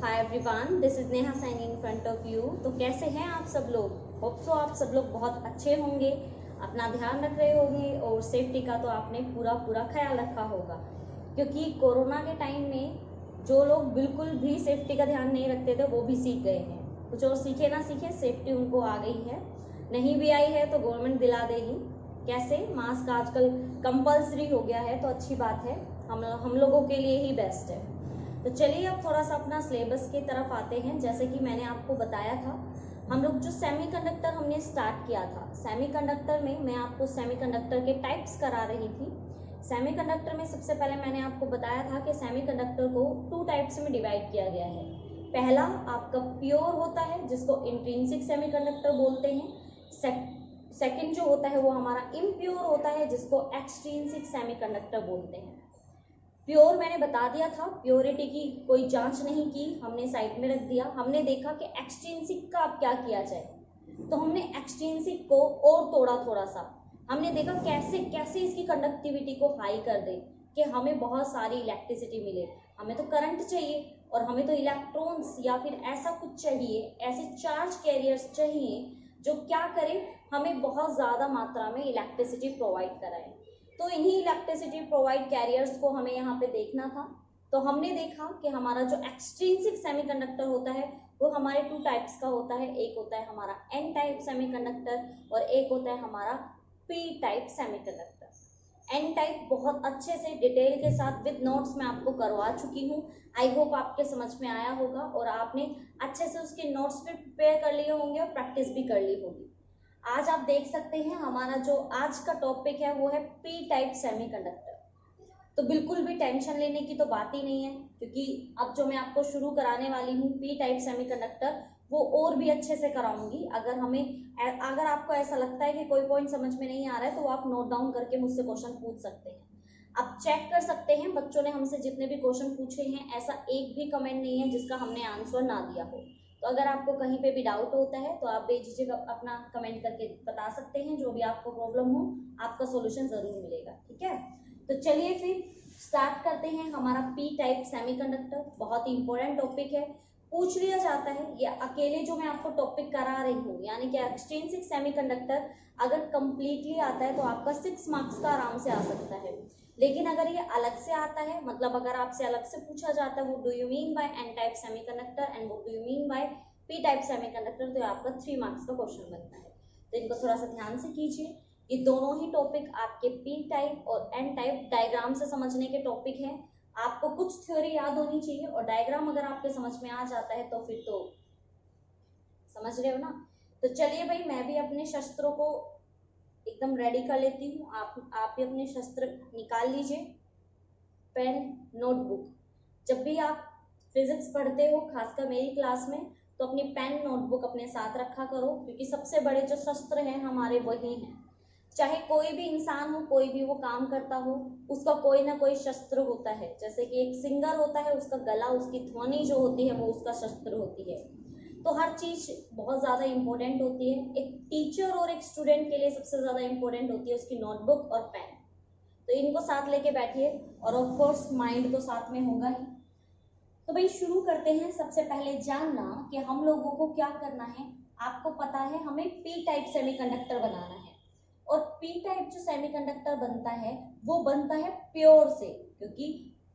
Hi everyone, this is Neha signing in front of you. तो कैसे हैं आप सब लोग? होप सो आप सब लोग बहुत अच्छे होंगे, अपना ध्यान रख रहे होंगे और सेफ्टी का तो आपने पूरा पूरा ख्याल रखा होगा, क्योंकि कोरोना के टाइम में जो लोग बिल्कुल भी सेफ्टी का ध्यान नहीं रखते थे वो भी सीख गए हैं। कुछ और सीखे ना सीखे, सेफ्टी उनको आ गई है। नहीं भी आई है तो गवर्नमेंट दिला देगी। कैसे? मास्क आजकल कंपल्सरी हो गया है, तो अच्छी बात है, हम लोगों के लिए ही बेस्ट है। तो चलिए अब थोड़ा सा अपना सिलेबस की तरफ आते हैं। जैसे कि मैंने आपको बताया था, हम लोग जो सेमीकंडक्टर हमने स्टार्ट किया था, सेमीकंडक्टर में मैं आपको सेमीकंडक्टर के टाइप्स करा रही थी। सेमीकंडक्टर में सबसे पहले मैंने आपको बताया था कि सेमीकंडक्टर को 2 टाइप्स में डिवाइड किया गया है। पहला आपका प्योर होता है जिसको इंट्रिंसिक सेमीकंडक्टर बोलते हैं। सेकंड जो होता है वो हमारा इम्प्योर होता है जिसको एक्सट्रिंसिक सेमीकंडक्टर बोलते हैं। प्योर मैंने बता दिया था, प्योरिटी की कोई जांच नहीं की, हमने साइड में रख दिया। हमने देखा कि एक्सट्रिंसिक का अब क्या किया जाए, तो हमने एक्सट्रिंसिक को और तोड़ा थोड़ा सा। हमने देखा कैसे कैसे इसकी कंडक्टिविटी को हाई कर दे कि हमें बहुत सारी इलेक्ट्रिसिटी मिले। हमें तो करंट चाहिए और हमें तो इलेक्ट्रॉन्स या फिर ऐसा कुछ चाहिए, ऐसे चार्ज कैरियर्स चाहिए जो क्या करें, हमें बहुत ज़्यादा मात्रा में इलेक्ट्रिसिटी प्रोवाइड कराए। तो इन्हीं इलेक्ट्रिसिटी प्रोवाइड कैरियर्स को हमें यहाँ पे देखना था। तो हमने देखा कि हमारा जो एक्सट्रिंसिक सेमीकंडक्टर होता है वो हमारे 2 टाइप्स का होता है। एक होता है हमारा एन टाइप सेमीकंडक्टर और एक होता है हमारा P type semiconductor. N type बहुत अच्छे से डिटेल के साथ विद नोट्स मैं आपको करवा चुकी हूँ। आई होप आपके समझ में आया होगा और आपने अच्छे से उसके नोट्स भी प्रिपेयर कर लिए होंगे और प्रैक्टिस भी कर ली होगी। आज आप देख सकते हैं हमारा जो आज का टॉपिक है वो है पी टाइप सेमीकंडक्टर। तो बिल्कुल भी टेंशन लेने की तो बात ही नहीं है, क्योंकि अब जो मैं आपको शुरू कराने वाली हूँ पी टाइप सेमीकंडक्टर, वो और भी अच्छे से कराऊंगी। अगर आपको ऐसा लगता है कि कोई पॉइंट समझ में नहीं आ रहा है तो आप नोट डाउन करके मुझसे क्वेश्चन पूछ सकते हैं। आप चेक कर सकते हैं बच्चों ने हमसे जितने भी क्वेश्चन पूछे हैं, ऐसा एक भी कमेंट नहीं है जिसका हमने आंसर ना दिया हो। तो अगर आपको कहीं पे भी डाउट होता है तो आप बेझिझक अपना कमेंट करके बता सकते हैं। जो भी आपको प्रॉब्लम हो आपका सॉल्यूशन जरूर मिलेगा, ठीक है। तो चलिए फिर स्टार्ट करते हैं। हमारा पी टाइप सेमीकंडक्टर बहुत ही इंपॉर्टेंट टॉपिक है, पूछ लिया जाता है। ये अकेले जो मैं आपको टॉपिक करा रही हूँ यानी कि एक्सट्रिंसिक सेमीकंडक्टर अगर कंप्लीटली आता है तो आपका 6 मार्क्स का आराम से आ सकता है। लेकिन अगर ये अलग से आता है, मतलब अगर आपसे अलग से पूछा जाता है वो do you mean by N type semiconductor and वो do you mean by P type semiconductor, तो आपका 3 मार्क्स का क्वेश्चन बनता है। तो इनको थोड़ा सा ध्यान से कीजिए। ये दोनों ही टॉपिक आपके पी टाइप और एन टाइप डायग्राम से समझने के टॉपिक हैं। आपको कुछ थ्योरी याद होनी चाहिए और डायग्राम अगर आपके समझ में आ जाता है तो फिर तो समझ रहे हो ना। तो चलिए भाई, मैं भी अपने शस्त्रों को एकदम रेडी कर लेती हूँ। आप भी अपने शस्त्र निकाल लीजिए, पेन, नोटबुक। जब भी आप फिजिक्स पढ़ते हो, खासकर मेरी क्लास में, तो अपनी पेन नोटबुक अपने साथ रखा करो, क्योंकि सबसे बड़े जो शस्त्र हैं हमारे वही हैं। चाहे कोई भी इंसान हो, कोई भी वो काम करता हो, उसका कोई ना कोई शस्त्र होता है। जैसे कि एक सिंगर होता है, उसका गला, उसकी ध्वनि जो होती है वो उसका शस्त्र होती है। तो हर चीज बहुत ज्यादा इंपॉर्टेंट होती है। एक टीचर और एक स्टूडेंट के लिए सबसे ज्यादा इंपॉर्टेंट होती है उसकी नोटबुक और पेन। तो इनको साथ लेके बैठिए और ऑफ कोर्स माइंड तो साथ में होगा ही। तो भाई शुरू करते हैं। सबसे पहले जानना कि हम लोगों को क्या करना है। आपको पता है हमें पी टाइप सेमीकंडक्टर बनाना है, और पी टाइप जो सेमीकंडक्टर बनता है वो बनता है प्योर से, क्योंकि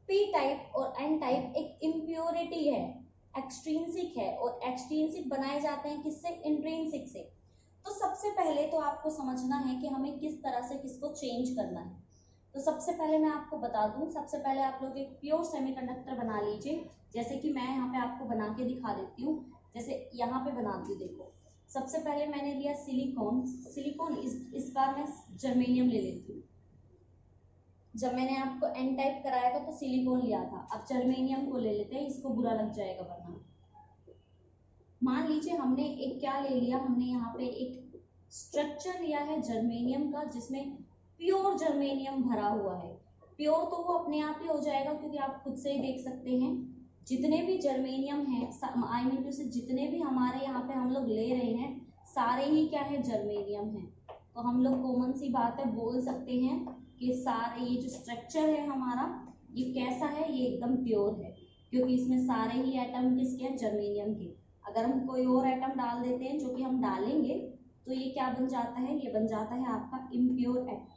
पी टाइप और एन टाइप एक इम्प्योरिटी है, एक्सट्रिंसिक है, और एक्सट्रिंसिक बनाए जाते हैं किससे? इंट्रिंसिक से। तो सबसे पहले तो आपको समझना है कि हमें किस तरह से किसको चेंज करना है। तो सबसे पहले मैं आपको बता दूं, सबसे पहले आप लोग एक प्योर सेमीकंडक्टर बना लीजिए। जैसे कि मैं यहाँ पे आपको बना के दिखा देती हूँ। जैसे यहाँ पे बनाती हूँ, देखो। सबसे पहले मैंने लिया सिलिकॉन, इस बार मैं जर्मेनियम ले लेती हूँ। जब मैंने आपको एन टाइप कराया था तो सिलिकॉन लिया था, अब जर्मेनियम को ले लेते हैं, इसको बुरा लग जाएगा वरना। मान लीजिए हमने एक क्या ले लिया, हमने यहाँ पे एक स्ट्रक्चर लिया है जर्मेनियम का, जिसमें प्योर जर्मेनियम भरा हुआ है। प्योर तो वो अपने आप ही हो जाएगा, क्योंकि आप खुद से ही देख सकते हैं जितने भी जर्मेनियम हैं, आई मीन टू से जितने भी हमारे यहाँ पे हम लोग ले रहे हैं सारे ही क्या है? जर्मेनियम है। तो हम लोग कॉमन सी बात है बोल सकते हैं कि सारे ये जो स्ट्रक्चर है हमारा, ये कैसा है? ये एकदम प्योर है, क्योंकि इसमें सारे ही एटम किसके हैं, जर्मेनियम के। अगर हम कोई और एटम डाल देते हैं, जो कि हम डालेंगे, तो ये क्या बन जाता है, ये बन जाता है आपका इम्प्योर एटम।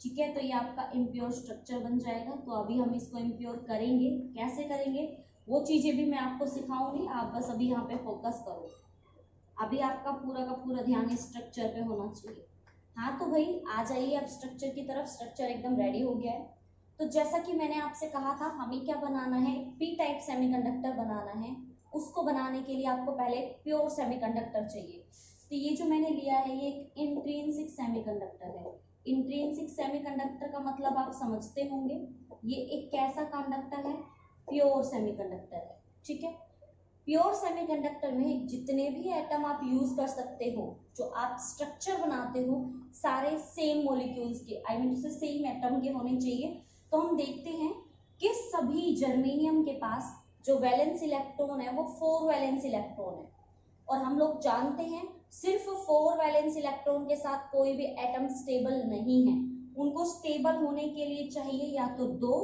ठीक है, तो ये आपका इम्प्योर स्ट्रक्चर बन जाएगा। तो अभी हम इसको इम्प्योर करेंगे, कैसे करेंगे वो चीजें भी मैं आपको सिखाऊंगी, आप बस अभी यहाँ पे फोकस करो। अभी आपका पूरा का पूरा ध्यान स्ट्रक्चर पे होना चाहिए। हाँ तो भाई आ जाइए अब स्ट्रक्चर की तरफ। स्ट्रक्चर एकदम रेडी हो गया है। तो जैसा कि मैंने आपसे कहा था, हमें क्या बनाना है, पी टाइप सेमीकंडक्टर बनाना है। उसको बनाने के लिए आपको पहले प्योर सेमीकंडक्टर चाहिए। तो ये जो मैंने लिया है ये एक इंट्रिंसिक सेमीकंडक्टर है। इंट्रिंसिक सेमीकंडक्टर का मतलब आप समझते होंगे, ये एक कैसा कंडक्टर है, प्योर सेमीकंडक्टर है। ठीक है, प्योर सेमीकंडक्टर में जितने भी एटम आप यूज कर सकते हो, जो आप स्ट्रक्चर बनाते हो, सारे सेम मॉलिक्यूल्स के, आई मीन सेम एटम के होने चाहिए। तो हम देखते हैं कि सभी जर्मेनियम के पास जो वैलेंस इलेक्ट्रॉन है वो 4 वैलेंस इलेक्ट्रॉन है। और हम लोग जानते हैं सिर्फ 4 वैलेंस इलेक्ट्रॉन के साथ कोई भी एटम स्टेबल नहीं है। उनको स्टेबल होने के लिए चाहिए या तो 2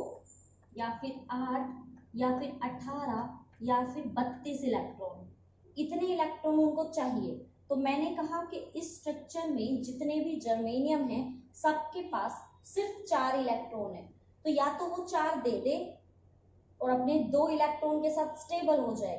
या फिर 8 या फिर 18 या फिर 32 इलेक्ट्रॉन। इतने इलेक्ट्रॉन उनको चाहिए। तो मैंने कहा कि इस स्ट्रक्चर में जितने भी जर्मेनियम है सबके पास सिर्फ 4 इलेक्ट्रॉन है। तो या तो वो 4 दे दे और अपने 2 इलेक्ट्रॉन के साथ स्टेबल हो जाए,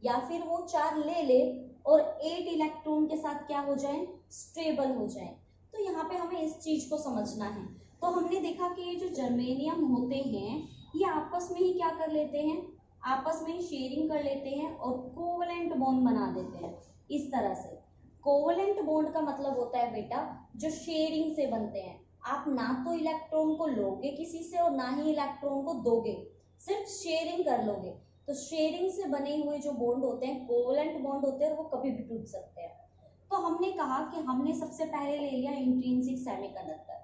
या फिर वो 4 ले ले और 8 इलेक्ट्रॉन के साथ क्या हो जाए, स्टेबल हो जाए। तो यहाँ पे हमें इस चीज को समझना है। तो हमने देखा कि ये जो जर्मेनियम होते हैं ये आपस में ही क्या कर लेते हैं, आपस में ही शेयरिंग कर लेते हैं और कोवलेंट बॉन्ड बना देते हैं इस तरह से। कोवलेंट बॉन्ड का मतलब होता है बेटा जो शेयरिंग से बनते हैं। आप ना तो इलेक्ट्रॉन को लोगे किसी से और ना ही इलेक्ट्रॉन को दोगे, सिर्फ शेयरिंग कर लोगे। तो शेयरिंग से बने हुए जो बॉन्ड होते हैं कोवलेंट बॉन्ड होते हैं और वो कभी भी टूट सकते हैं। तो हमने कहा कि हमने सबसे पहले ले लिया इंट्रिंसिक सेमीकंडक्टर।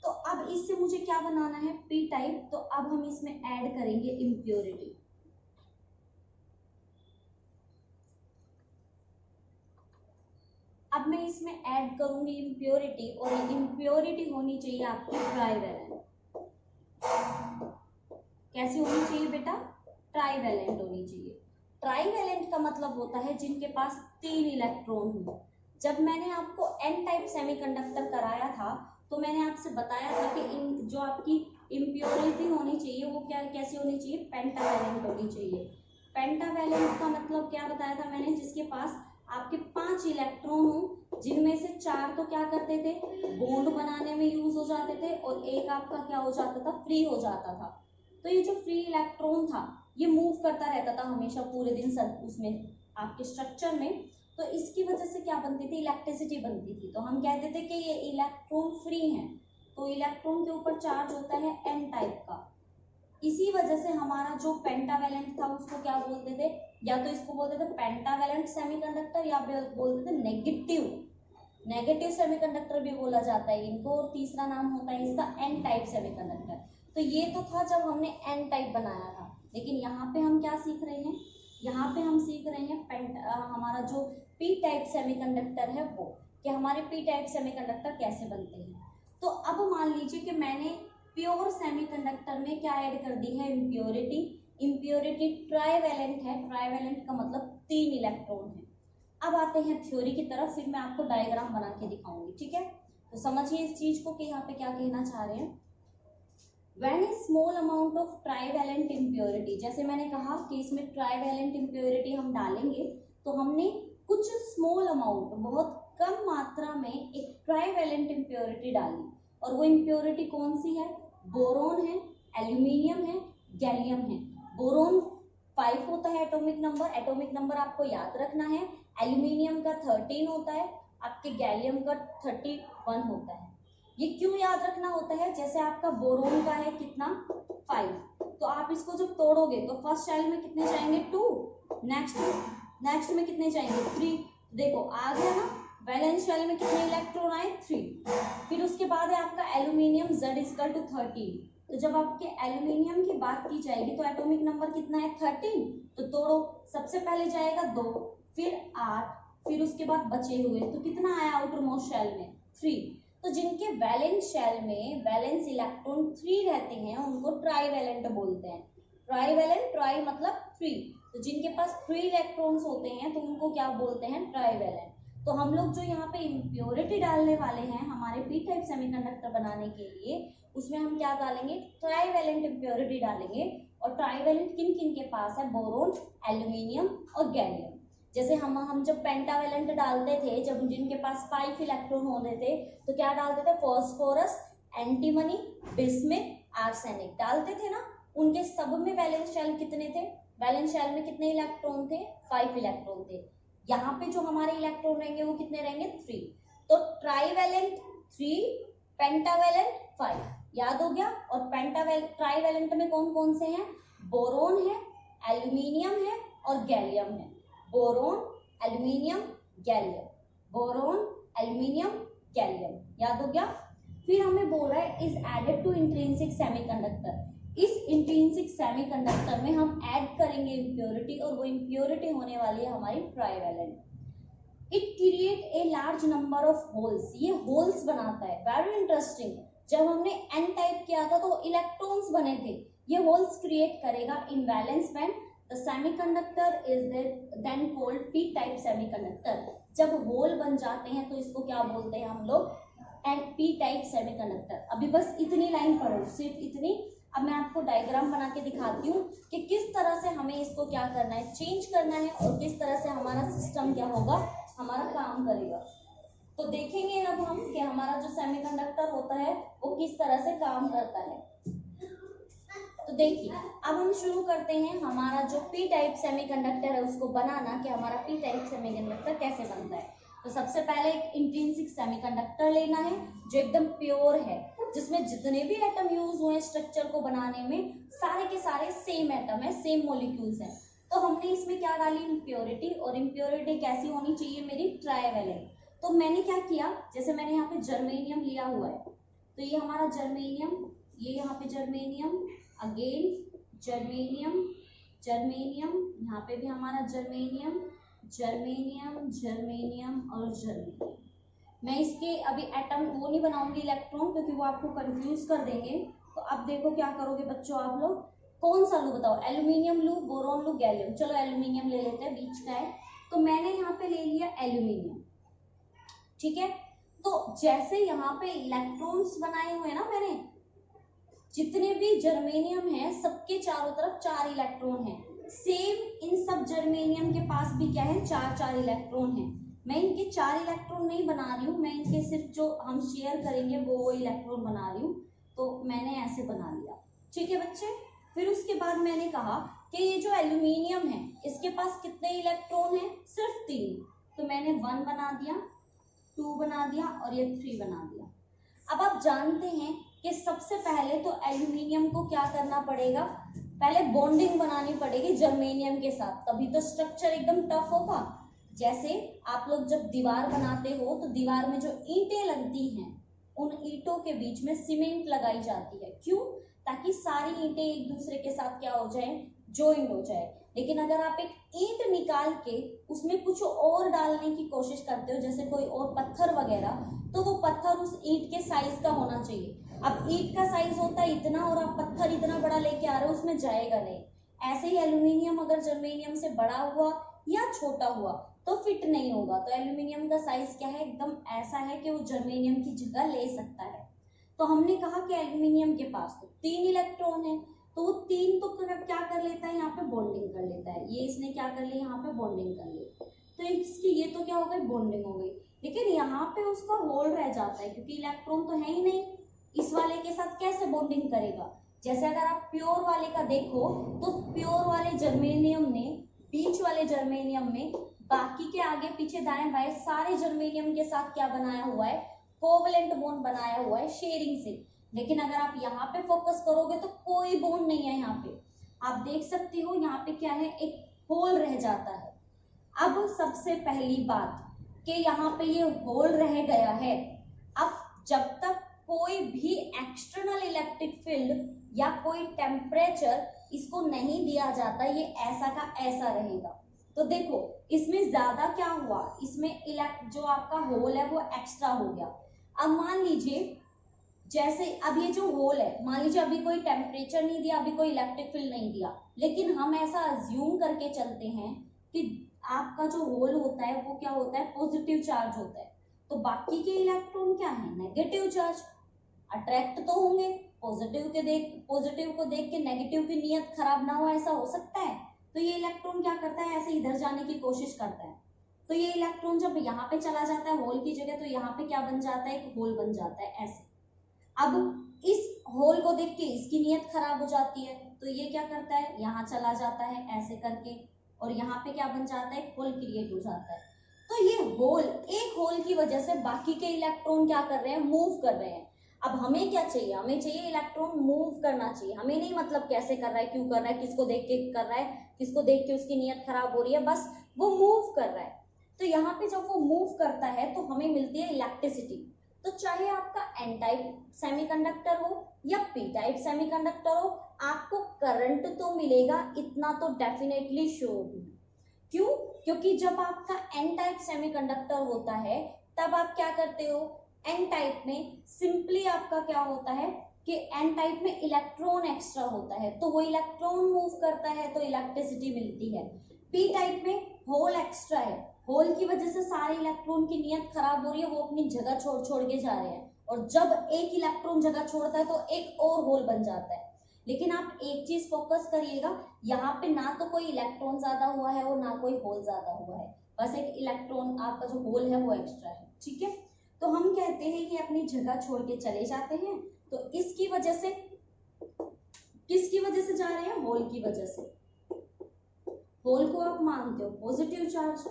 तो अब इससे मुझे क्या बनाना है, पी टाइप। तो अब हम इसमें ऐड करेंगे इम्प्योरिटी। अब मैं इसमें ऐड करूंगी इम्प्योरिटी, और इम्प्योरिटी होनी चाहिए आपकी ट्राइवैलेंट। कैसी होनी चाहिए बेटा, ट्राइवैलेंट होनी चाहिए। ट्राइवैलेंट का मतलब होता है जिनके पास 3 इलेक्ट्रॉन हो। जब मैंने आपको एन टाइप सेमीकंडक्टर कराया था तो मैंने आपसे बताया था कि इन जो आपकी इम्प्योरिटी होनी चाहिए वो क्या कैसी होनी चाहिए, पेंटावैलेंट होनी चाहिए। पेंटावैलेंट का मतलब क्या बताया था मैंने, जिसके पास आपके 5 इलेक्ट्रॉन हो, जिनमें से 4 तो क्या करते थे, बॉन्ड बनाने में यूज हो जाते थे और एक आपका क्या हो जाता था, फ्री हो जाता था। तो ये जो फ्री इलेक्ट्रॉन था ये मूव करता रहता था हमेशा पूरे दिन उसमें आपके स्ट्रक्चर में। तो इसकी वजह से क्या बनती थी, इलेक्ट्रिसिटी बनती थी। तो हम कहते थे कि ये इलेक्ट्रॉन फ्री हैं। तो इलेक्ट्रॉन के ऊपर चार्ज होता है एन टाइप का। इसी वजह से हमारा जो पेंटावैलेंट था उसको क्या बोलते थे, या तो इसको बोलते थे पेंटावैलेंट सेमीकंडक्टर या बोलते थे नेगेटिव सेमीकंडक्टर भी बोला जाता है इनको। और तीसरा नाम होता है इसका एन टाइप सेमीकंडक्टर। तो ये तो था जब हमने एन टाइप बनाया था, लेकिन यहाँ पे हम क्या सीख रहे हैं, यहाँ पे हम सीख रहे हैं हमारा जो पी टाइप सेमीकंडक्टर है वो, कि हमारे पी टाइप सेमीकंडक्टर कैसे बनते हैं। तो अब मान लीजिए कि मैंने प्योर सेमीकंडक्टर में क्या ऐड कर दी है, इम्प्योरिटी। इम्प्योरिटी ट्राइवैलेंट है, ट्राइवैलेंट का मतलब 3 इलेक्ट्रॉन है। अब आते हैं थ्योरी की तरफ, फिर मैं आपको डायग्राम बना के दिखाऊंगी। ठीक है, तो समझिए इस चीज को कि यहाँ पे क्या कहना चाह रहे हैं। When a small amount of trivalent impurity, जैसे मैंने कहा कि इसमें ट्राइवैलेंट इम्प्योरिटी हम डालेंगे, तो हमने कुछ स्मॉल अमाउंट, बहुत कम मात्रा में एक ट्राइवैलेंट इम्प्योरिटी डाली। और वो इम्प्योरिटी कौन सी है, बोरोन है, एल्यूमिनियम है, गैलियम है। बोरोन 5 होता है एटॉमिक नंबर, एटॉमिक नंबर आपको याद रखना है। एल्यूमिनियम का 13 होता है, आपके गैलियम का 31 होता है। ये क्यों याद रखना होता है, जैसे आपका बोरोन का है कितना 5, तो आप इसको जब तोड़ोगे तो फर्स्ट शेल में कितने जाएंगे 2, नेक्स्ट में कितने जाएंगे 3। देखो आ गया ना, वैलेंस शेल में कितने इलेक्ट्रॉन आए 3। फिर उसके बाद है आपका एल्यूमिनियम Z=13। तो जब आपके एल्यूमिनियम की बात की जाएगी तो एटॉमिक नंबर कितना है 13, तो तोड़ो, सबसे पहले जाएगा 2, फिर 8, फिर उसके बाद बचे हुए, तो कितना आया आउटर मोस्ट शेल में 3। तो जिनके वैलेंस शेल में वैलेंस इलेक्ट्रॉन 3 रहते हैं उनको ट्राइवैलेंट बोलते हैं। ट्राईवैलेंट, ट्राई मतलब 3, तो जिनके पास 3 इलेक्ट्रॉन्स होते हैं तो उनको क्या बोलते हैं, ट्राईवैलेंट। तो हम लोग जो यहाँ पे इम्प्योरिटी डालने वाले हैं हमारे पी टाइप सेमीकंडक्टर बनाने के लिए, उसमें हम क्या डालेंगे, ट्राईवैलेंट इम्प्योरिटी डालेंगे। और ट्राईवैलेंट किन किन के पास है, बोरोन, एल्यूमिनियम और गैलियम। जैसे हम जब पेंटावैलेंट डालते थे, जब जिनके पास 5 इलेक्ट्रॉन होते थे तो क्या डालते थे, फॉस्फोरस, एंटीमनी, बिस्मिथ, आर्सेनिक डालते थे ना। उनके सब में वैलेंस शेल कितने थे, वैलेंस शेल में कितने इलेक्ट्रॉन थे, 5 इलेक्ट्रॉन थे। यहाँ पे जो हमारे इलेक्ट्रॉन रहेंगे वो कितने रहेंगे, 3। तो ट्राईवैलेंट 3, पेंटावैलेंट 5, याद हो गया। और ट्राईवैलेंट में कौन कौन से हैं, बोरोन है, एल्यूमिनियम है और गैलियम है। Boron, aluminium, gallium, boron, aluminium, gallium, याद हो गया। फिर हमें बोल रहा है is added to intrinsic semiconductor. इस इंट्रिंसिक सेमीकंडक्टर में हम ऐड करेंगे इम्प्योरिटी, और वो इम्प्योरिटी होने वाली है हमारी trivalent. It create a large number of holes, ये होल्स बनाता है, वेरी इंटरेस्टिंग। जब हमने एन टाइप किया था तो इलेक्ट्रॉन्स बने थे, ये होल्स क्रिएट करेगा in valence band. The semiconductor is then called P type semiconductor. जब होल बन जाते हैं तो इसको क्या बोलते हैं हम लोग, एंड पी टाइप सेमीकंडक्टर। अभी बस इतनी लाइन पढ़ो, सिर्फ इतनी। अब मैं आपको डायग्राम बना के दिखाती हूँ कि किस तरह से हमें इसको क्या करना है, चेंज करना है, और किस तरह से हमारा सिस्टम क्या होगा, हमारा काम करेगा। तो देखेंगे अब हम कि हमारा जो सेमीकंडक्टर होता है वो किस तरह से काम करता है। तो देखिए अब हम शुरू करते हैं हमारा जो पी टाइप सेमीकंडक्टर है उसको बनाना, कि हमारा पी टाइप सेमीकंडक्टर कैसे बनता है। तो सबसे पहले एक इंट्रिंसिक सेमीकंडक्टर लेना है जो एकदम प्योर है, जिसमें जितने भी एटम यूज हुए स्ट्रक्चर को बनाने में सारे के सारे सेम एटम है, सेम मॉलिक्यूल्स हैं। तो हमने इसमें क्या डाली, इम्प्योरिटी, और इम्प्योरिटी कैसी होनी चाहिए मेरी, ट्राईवैलेंट। तो मैंने क्या किया, जैसे मैंने यहाँ पे जर्मेनियम लिया हुआ है, तो ये हमारा जर्मेनियम, ये यहाँ पे जर्मेनियम, अगेन जर्मेनियम, जर्मेनियम, यहाँ पे भी हमारा जर्मेनियम, जर्मेनियम, जर्मेनियम और जर्मेनियम। मैं इसके अभी एटम वो नहीं बनाऊंगी इलेक्ट्रॉन, क्योंकि वो आपको कंफ्यूज कर देंगे। तो अब देखो क्या करोगे बच्चों आप लोग, कौन सा लू बताओ, एल्यूमिनियम लू, बोरोन लू, गैलियम। चलो एल्यूमिनियम ले लेते हैं, बीच का है। तो मैंने यहाँ पे ले लिया एल्यूमिनियम, ठीक है। तो जैसे यहाँ पे इलेक्ट्रॉन्स बनाए हुए हैं ना मैंने, जितने भी जर्मेनियम है सबके चारों तरफ 4 इलेक्ट्रॉन हैं। सेम इन सब जर्मेनियम के पास भी क्या है, 4 इलेक्ट्रॉन हैं। मैं इनके 4 इलेक्ट्रॉन नहीं बना रही हूँ, मैं इनके सिर्फ जो हम शेयर करेंगे वो इलेक्ट्रॉन बना रही हूँ। तो मैंने ऐसे बना लिया, ठीक है बच्चे। फिर उसके बाद मैंने कहा कि ये जो एल्यूमिनियम है इसके पास कितने इलेक्ट्रॉन हैं, सिर्फ 3। तो मैंने 1 बना दिया, 2 बना दिया और ये 3 बना दिया। अब आप जानते हैं कि सबसे पहले तो एल्यूमिनियम को क्या करना पड़ेगा, पहले बॉन्डिंग बनानी पड़ेगी जर्मेनियम के साथ, तभी तो स्ट्रक्चर एकदम टफ होगा। जैसे आप लोग जब दीवार बनाते हो तो दीवार में जो ईंटें लगती हैं उन ईंटों के बीच में सीमेंट लगाई जाती है, क्यों, ताकि सारी ईंटें एक दूसरे के साथ क्या हो जाए, ज्वाइन हो जाए। लेकिन अगर आप एक ईंट निकाल के उसमें कुछ और डालने की कोशिश करते हो, जैसे कोई और पत्थर वगैरह, तो वो पत्थर उस ईंट के साइज का होना चाहिए। अब ईंट का साइज होता है इतना और आप पत्थर इतना बड़ा लेके आ रहे हो, उसमें जाएगा नहीं। ऐसे ही एल्यूमिनियम अगर जर्मेनियम से बड़ा हुआ या छोटा हुआ तो फिट नहीं होगा। तो एल्यूमिनियम का साइज क्या है, एकदम ऐसा है कि वो जर्मेनियम की जगह ले सकता है। तो हमने कहा कि एल्यूमिनियम के पास तो 3 इलेक्ट्रॉन है, तो वो 3 तो क्या कर लेता है, यहाँ पे बॉन्डिंग कर लेता है। ये इसने क्या कर लिया, यहाँ पे बॉन्डिंग कर ली, तो इसकी ये तो क्या हो गई, बॉन्डिंग हो गई। लेकिन यहाँ पे उसका होल रह जाता है, क्योंकि इलेक्ट्रॉन तो है ही नहीं, इस वाले के साथ कैसे बॉन्डिंग करेगा। जैसे अगर आप प्योर वाले का देखो तो प्योर वाले जर्मेनियम ने बीच वाले जर्मेनियम में बाकी के आगे पीछे दाएं बाएं सारे जर्मेनियम के साथ क्या बनाया हुआ है, कोवलेंट बॉन्ड बनाया हुआ है शेयरिंग से। लेकिन अगर आप यहाँ पे फोकस करोगे तो कोई बॉन्ड नहीं है। यहाँ पे आप देख सकती हो, यहाँ पे क्या है, एक होल रह जाता है। अब सबसे पहली बात कि यहाँ पे ये होल रह गया है। अब जब तक कोई भी एक्सटर्नल इलेक्ट्रिक फील्ड या कोई टेम्परेचर इसको नहीं दिया जाता, ये ऐसा का ऐसा रहेगा। तो देखो इसमें ज्यादा क्या हुआ, इसमें जो आपका होल है वो एक्स्ट्रा हो गया। अब मान लीजिए जैसे अब ये जो होल है, मान लीजिए अभी कोई टेम्परेचर नहीं दिया, अभी कोई इलेक्ट्रिक फील्ड नहीं दिया, लेकिन हम ऐसा अज्यूम करके चलते हैं कि आपका जो होल होता है वो क्या होता है, पॉजिटिव चार्ज होता है, तो बाकी के इलेक्ट्रॉन क्या है, नेगेटिव चार्ज, अट्रैक्ट तो होंगे। पॉजिटिव को देख के नेगेटिव की नीयत खराब ना हो, ऐसा हो सकता है। तो ये इलेक्ट्रॉन क्या करता है, ऐसे इधर जाने की कोशिश करता है। तो ये इलेक्ट्रॉन जब यहाँ पे चला जाता है होल की जगह, तो यहाँ पे क्या बन जाता है, एक होल बन जाता है ऐसे। अब इस होल को देख के इसकी नीयत खराब हो जाती है, तो ये क्या करता है, यहाँ चला जाता है ऐसे करके, और यहाँ पे क्या बन जाता है, होल क्रिएट हो जाता है। तो ये होल, एक होल की वजह से बाकी के इलेक्ट्रॉन क्या कर रहे हैं, मूव कर रहे हैं। अब हमें क्या चाहिए, हमें चाहिए इलेक्ट्रॉन मूव करना चाहिए, हमें नहीं मतलब कैसे कर रहा है, क्यों कर रहा है, किसको देख के कर रहा है, किसको देख के उसकी नीयत खराब हो रही है, बस वो मूव कर रहा है। तो यहाँ पे जब वो मूव करता है तो हमें मिलती है इलेक्ट्रिसिटी। तो चाहे आपका एन टाइप सेमीकंडक्टर हो या पी टाइप सेमीकंडक्टर हो, आपको करंट तो मिलेगा, इतना तो डेफिनेटली श्योर है। क्यों, क्योंकि जब आपका एन टाइप सेमीकंडक्टर होता है तब आप क्या करते हो, एन टाइप में सिंपली आपका क्या होता है कि एन टाइप में इलेक्ट्रॉन एक्स्ट्रा होता है, तो वो इलेक्ट्रॉन मूव करता है तो इलेक्ट्रिसिटी मिलती है। पी टाइप में होल एक्स्ट्रा है, होल की वजह से सारे इलेक्ट्रॉन की नीयत खराब हो रही है, वो अपनी जगह छोड़ छोड़ के जा रहे हैं, और जब एक इलेक्ट्रॉन जगह छोड़ता है तो एक और होल बन जाता है। लेकिन आप एक चीज फोकस करिएगा, यहाँ पे ना तो कोई इलेक्ट्रॉन ज्यादा हुआ है और ना कोई होल ज्यादा हुआ है, बस एक इलेक्ट्रॉन आपका जो होल है वो एक्स्ट्रा है, ठीक है। तो हम कहते हैं कि अपनी जगह छोड़ के चले जाते हैं, तो इसकी वजह से, किसकी वजह से जा रहे हैं, होल की वजह से। होल को आप मानते हो पॉजिटिव चार्ज,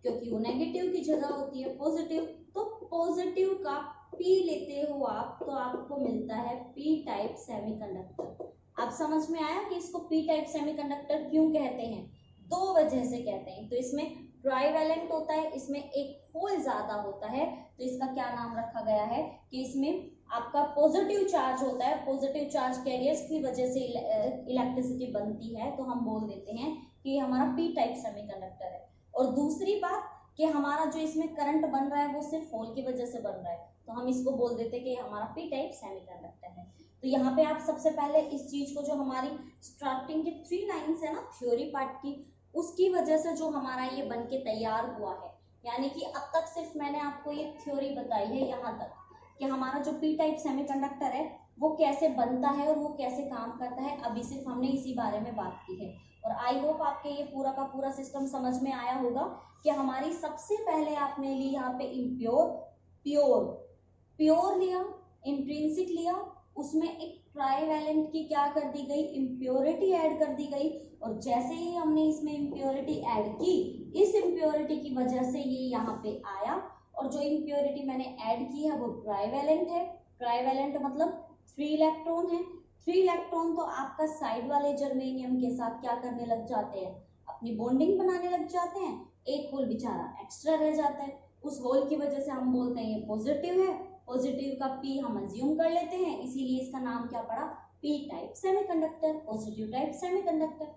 क्योंकि वो नेगेटिव की जगह होती है पॉजिटिव, तो पॉजिटिव का पी लेते हो आप, तो आपको मिलता है पी टाइप सेमीकंडक्टर। अब समझ में आया कि इसको पी टाइप सेमीकंडक्टर क्यों कहते हैं, दो वजह से कहते हैं। तो इसमें ट्राइवेलेंट होता है, इसमें एक होल ज्यादा होता है, तो इसका क्या नाम रखा गया है कि इसमें आपका पॉजिटिव चार्ज होता है, पॉजिटिव चार्ज कैरियर्स की वजह से इलेक्ट्रिसिटी बनती है, तो हम बोल देते हैं कि हमारा पी टाइप सेमीकंडक्टर है। और दूसरी बात कि हमारा जो इसमें करंट बन रहा है वो सिर्फ होल की वजह से बन रहा है, तो हम इसको बोल देते हैं कि हमारा पी टाइप सेमीकंडक्टर है। तो यहाँ पे आप सबसे पहले इस चीज को, जो हमारी स्टार्टिंग की 3 लाइन्स है ना थ्योरी पार्ट की, उसकी वजह से जो हमारा ये बन के तैयार हुआ है, यानी कि अब तक सिर्फ मैंने आपको ये थ्योरी बताई है यहाँ तक कि हमारा जो पी टाइप सेमीकंडक्टर है वो कैसे बनता है और वो कैसे काम करता है, अभी सिर्फ हमने इसी बारे में बात की है। और आई होप आपके ये पूरा का पूरा सिस्टम समझ में आया होगा कि हमारी सबसे पहले आपने ली यहाँ पे इम्प्योर, प्योर लिया, इंट्रिंसिक लिया, उसमें एक ट्राइवेलेंट की क्या कर दी गई, इम्प्योरिटी ऐड कर दी गई, और जैसे ही हमने इसमें इम्प्योरिटी ऐड की, इस इम्प्योरिटी की वजह से ये यहाँ पे आया, और जो इम्प्योरिटी मैंने ऐड की है वो ट्राइवेलेंट है। ट्राइवेलेंट मतलब 3 इलेक्ट्रॉन है, 3 इलेक्ट्रॉन तो आपका साइड वाले जर्मेनियम के साथ क्या करने लग जाते हैं, अपनी बॉन्डिंग बनाने लग जाते हैं, एक होल बेचारा एक्स्ट्रा रह जाता है, उस होल की वजह से हम बोलते हैं ये पॉजिटिव है, पॉजिटिव का पी हम अज्यूम कर लेते हैं, इसीलिए इसका नाम क्या पड़ा, P type semiconductor, positive type semiconductor.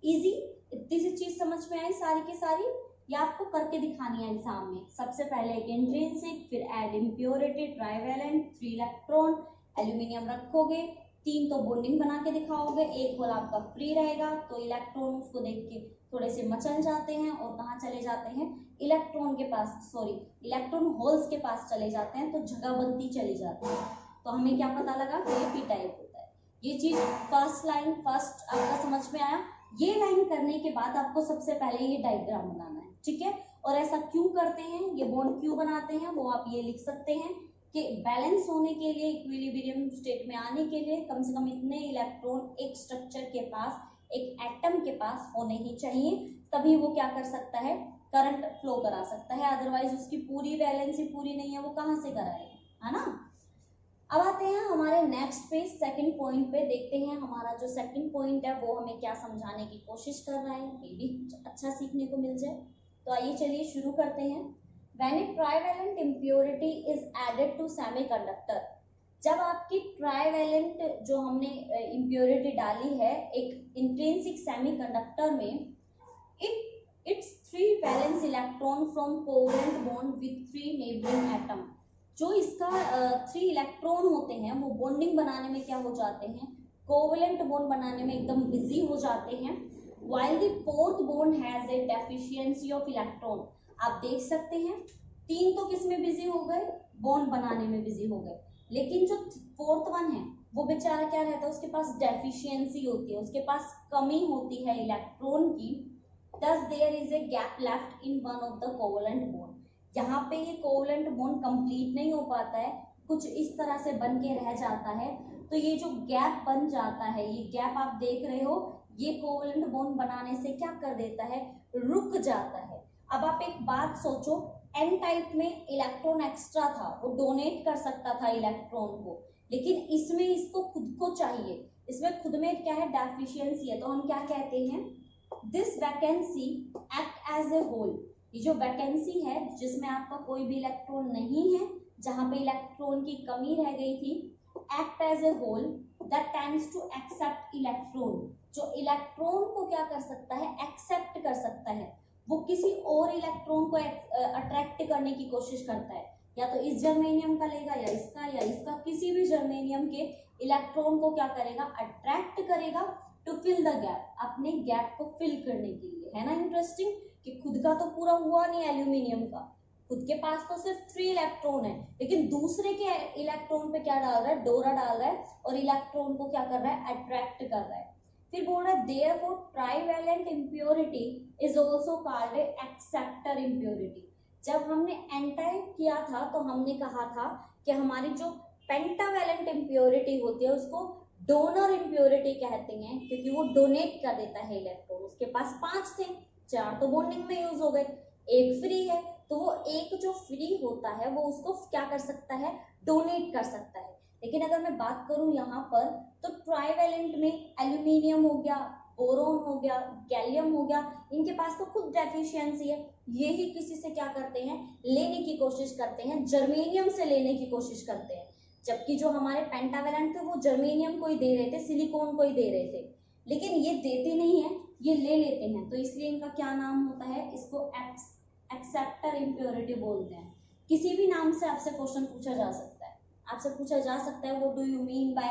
Easy, इतनी सी चीज समझ में आई सारी की सारी, ये आपको करके दिखानी है एग्जाम में। सबसे पहले एक इंट्रिंसिक, फिर add impurity, trivalent, 3 electron, aluminium रखोगे, 3 तो बॉन्डिंग बना के दिखाओगे, एक होल आपका फ्री रहेगा, तो इलेक्ट्रॉन उसको देख के थोड़े से मचल जाते हैं और कहाँ चले जाते हैं, इलेक्ट्रॉन के पास, सॉरी इलेक्ट्रॉन होल्स के पास चले जाते हैं, तो जगह बनती चली जाती है। तो हमें क्या पता लगा कि ये पी टाइप होता है। ये चीज फर्स्ट लाइन, फर्स्ट आपका समझ में आया। ये लाइन करने के बाद आपको सबसे पहले ये डायग्राम बनाना है, ठीक है। और ऐसा क्यों करते हैं, ये बॉन्ड क्यों बनाते हैं, वो आप ये लिख सकते हैं कि बैलेंस होने के लिए, इक्विलिब्रियम स्टेट में आने के लिए कम से कम इतने इलेक्ट्रॉन एक स्ट्रक्चर के पास, एक एटम के पास होने ही चाहिए, तभी वो क्या कर सकता है, करंट फ्लो करा सकता है, अदरवाइज उसकी पूरी वैलेंसी पूरी नहीं है, वो कहाँ से कराएगा, है ना। अब आते हैं हमारे नेक्स्ट पे, सेकंड पॉइंट पे। देखते हैं हमारा जो सेकंड पॉइंट है वो हमें क्या समझाने की कोशिश कर रहा है, ये भी अच्छा सीखने को मिल जाए। तो आइए चलिए शुरू करते हैं। When a trivalent impurity is added to semiconductor, जब आपकी ट्राइवेलेंट जो हमने इम्प्योरिटी डाली है एक इंट्रिंसिक सेमीकंडक्टर में, it's 3 valence electron from covalent bond with 3 neighbouring atom, जो इसका 3 इलेक्ट्रॉन होते हैं वो बॉन्डिंग बनाने में क्या हो जाते हैं, कोवेलेंट बॉन्ड बनाने में एकदम बिजी हो जाते हैं। while the fourth bond has a deficiency of electron, आप देख सकते हैं 3 तो किस में बिजी हो गए, बॉन्ड बनाने में बिजी हो गए, लेकिन जो फोर्थ वन है वो बेचारा क्या रहता है, उसके पास डेफिशिएंसी होती है, उसके पास कमी होती है इलेक्ट्रॉन की। thus there is a gap left in one of the covalent bond, यहाँ पे ये कोवेलेंट बॉन्ड कंप्लीट नहीं हो पाता है, कुछ इस तरह से बन के रह जाता है। तो ये जो गैप बन जाता है, ये गैप आप देख रहे हो, ये कोवेलेंट बॉन्ड बनाने से क्या कर देता है, रुक जाता है। अब आप एक बात सोचो, एन टाइप में इलेक्ट्रॉन एक्स्ट्रा था, वो डोनेट कर सकता था इलेक्ट्रॉन को, लेकिन इसमें इसको खुद को चाहिए, इसमें खुद में क्या है, डेफिशिएंसी है। तो हम क्या कहते हैं, this vacancy act as a hole, ये जो वैकेंसी है जिसमें आपका कोई भी इलेक्ट्रॉन नहीं है, जहां पे इलेक्ट्रॉन की कमी रह गई थी, act as a hole that tends to accept electron, जो इलेक्ट्रॉन को क्या कर सकता है, एक्सेप्ट कर सकता है, वो किसी और इलेक्ट्रॉन को अट्रैक्ट करने की कोशिश करता है, या तो इस जर्मेनियम का लेगा या इसका, किसी भी जर्मेनियम के इलेक्ट्रॉन को क्या करेगा, अट्रैक्ट करेगा टू फिल द गैप, अपने गैप को फिल करने के लिए। है ना इंटरेस्टिंग कि खुद का तो पूरा हुआ नहीं एल्यूमिनियम का, खुद के पास तो सिर्फ 3 इलेक्ट्रॉन है, लेकिन दूसरे के इलेक्ट्रॉन पे क्या डाल रहा है, डोरा डाल रहा है, और इलेक्ट्रॉन को क्या कर रहा है, अट्रैक्ट कर रहा है। फिर बोल रहा है therefore trivalent impurity is also called acceptor impurity. जब हमने एन टाइप किया था तो हमने कहा था कि हमारी जो पेंटावैलेंट इम्प्योरिटी होती है उसको डोनर इम्प्योरिटी कहते हैं, क्योंकि वो डोनेट कर देता है इलेक्ट्रॉन। उसके पास 5 थे, 4 तो बॉन्डिंग में यूज हो गए, एक फ्री है, तो वो एक जो फ्री होता है वो उसको क्या कर सकता है, डोनेट कर सकता है। लेकिन अगर मैं बात करूं यहाँ पर, तो ट्राइवैलेंट में एल्यूमिनियम हो गया, बोरोन हो गया, गैलियम हो गया, इनके पास तो खुद डेफिशिएंसी है, ये ही किसी से क्या करते हैं, लेने की कोशिश करते हैं, जर्मेनियम से लेने की कोशिश करते हैं। जबकि जो हमारे पेंटावैलेंट थे वो जर्मेनियम को ही दे रहे थे, सिलिकॉन को ही दे रहे थे, लेकिन ये देते नहीं है, ये ले लेते हैं, तो इसलिए इनका क्या नाम होता है, इसको एक्सेप्टर इम्प्योरिटी बोलते हैं। किसी भी नाम से आपसे क्वेश्चन पूछा जा सकता है, आपसे पूछा जा सकता है what do you mean bye